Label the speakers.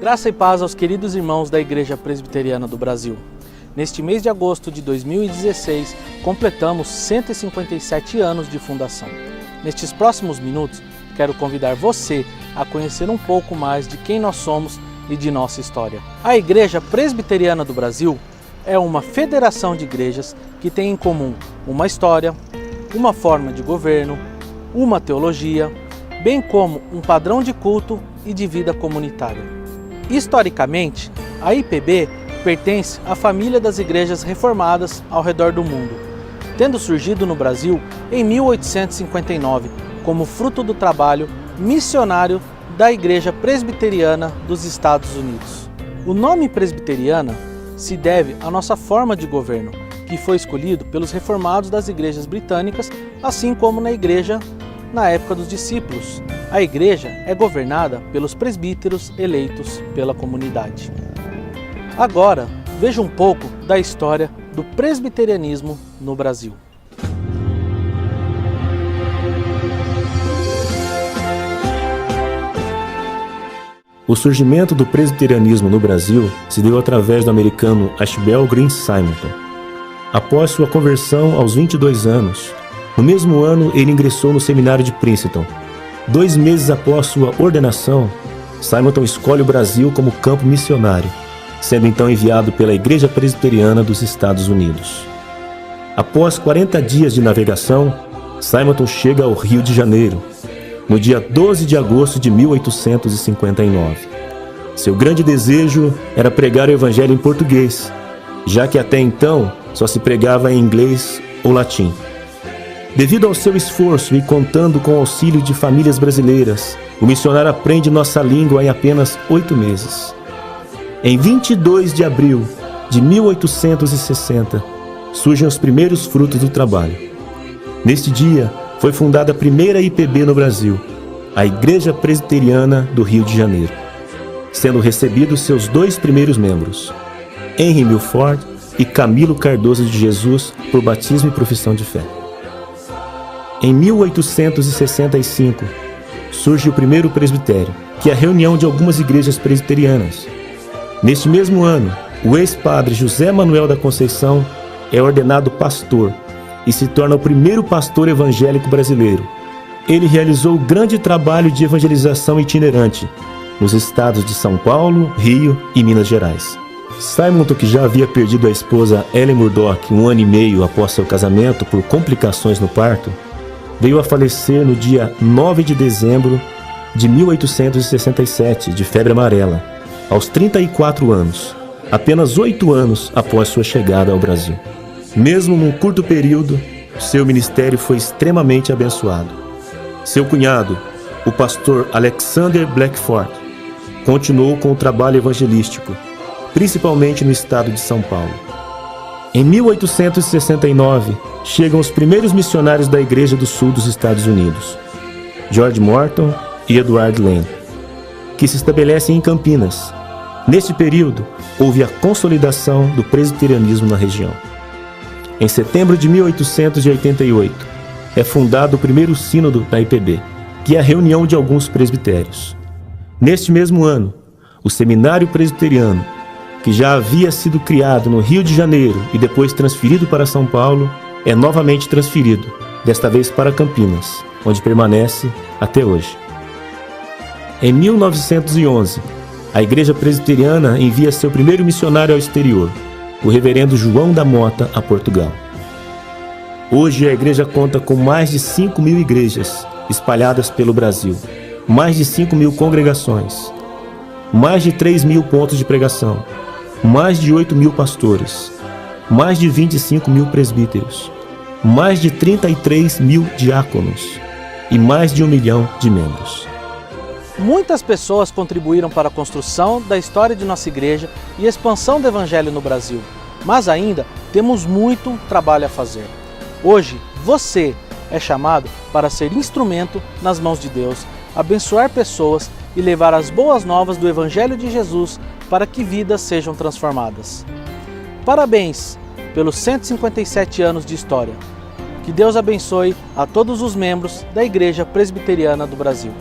Speaker 1: Graça e paz aos queridos irmãos da Igreja Presbiteriana do Brasil. Neste mês de agosto de 2016, completamos 157 anos de fundação. Nestes próximos minutos, quero convidar você a conhecer um pouco mais de quem nós somos e de nossa história. A Igreja Presbiteriana do Brasil é uma federação de igrejas que tem em comum uma história, uma forma de governo, uma teologia, bem como um padrão de culto e de vida comunitária. Historicamente, a IPB pertence à família das igrejas reformadas ao redor do mundo, tendo surgido no Brasil em 1859 como fruto do trabalho missionário da Igreja Presbiteriana dos Estados Unidos. O nome presbiteriana se deve à nossa forma de governo, que foi escolhido pelos reformados das igrejas britânicas, assim como na igreja na época dos discípulos. A igreja é governada pelos presbíteros eleitos pela comunidade. Agora, veja um pouco da história do presbiterianismo no Brasil.
Speaker 2: O surgimento do presbiterianismo no Brasil se deu através do americano Ashbel Green Simonton. Após sua conversão aos 22 anos, no mesmo ano ele ingressou no seminário de Princeton. 2 meses após sua ordenação, Simonton escolhe o Brasil como campo missionário, sendo então enviado pela Igreja Presbiteriana dos Estados Unidos. Após 40 dias de navegação, Simonton chega ao Rio de Janeiro, no dia 12 de agosto de 1859. Seu grande desejo era pregar o Evangelho em português, já que até então só se pregava em inglês ou latim. Devido ao seu esforço e contando com o auxílio de famílias brasileiras, o missionário aprende nossa língua em apenas 8 meses. Em 22 de abril de 1860, surgem os primeiros frutos do trabalho. Neste dia, foi fundada a primeira IPB no Brasil, a Igreja Presbiteriana do Rio de Janeiro, sendo recebidos seus 2 primeiros membros, Henry Milford e Camilo Cardoso de Jesus, por batismo e profissão de fé. Em 1865, surge o primeiro presbitério, que é a reunião de algumas igrejas presbiterianas. Neste mesmo ano, o ex-padre José Manuel da Conceição é ordenado pastor e se torna o primeiro pastor evangélico brasileiro. Ele realizou grande trabalho de evangelização itinerante nos estados de São Paulo, Rio e Minas Gerais. Simonton, que já havia perdido a esposa Ellen Murdoch 1 ano e meio após seu casamento por complicações no parto, veio a falecer no dia 9 de dezembro de 1867, de febre amarela, aos 34 anos, apenas 8 anos após sua chegada ao Brasil. Mesmo num curto período, seu ministério foi extremamente abençoado. Seu cunhado, o pastor Alexander Blackford, continuou com o trabalho evangelístico, principalmente no estado de São Paulo. Em 1869, chegam os primeiros missionários da Igreja do Sul dos Estados Unidos, George Morton e Edward Lane, que se estabelecem em Campinas. Neste período, houve a consolidação do presbiterianismo na região. Em setembro de 1888, é fundado o primeiro sínodo da IPB, que é a reunião de alguns presbitérios. Neste mesmo ano, o Seminário Presbiteriano, que já havia sido criado no Rio de Janeiro e depois transferido para São Paulo, é novamente transferido, desta vez para Campinas, onde permanece até hoje. Em 1911, a Igreja Presbiteriana envia seu primeiro missionário ao exterior, o reverendo João da Mota, a Portugal. Hoje a igreja conta com mais de 5.000 igrejas espalhadas pelo Brasil, mais de 5.000 congregações, mais de 3.000 pontos de pregação, mais de 8.000 pastores, mais de 25.000 presbíteros, mais de 33.000 diáconos e mais de 1 milhão de membros.
Speaker 1: Muitas pessoas contribuíram para a construção da história de nossa igreja e expansão do Evangelho no Brasil, mas ainda temos muito trabalho a fazer. Hoje, você é chamado para ser instrumento nas mãos de Deus, abençoar pessoas e levar as boas novas do Evangelho de Jesus para que vidas sejam transformadas. Parabéns pelos 157 anos de história. Que Deus abençoe a todos os membros da Igreja Presbiteriana do Brasil.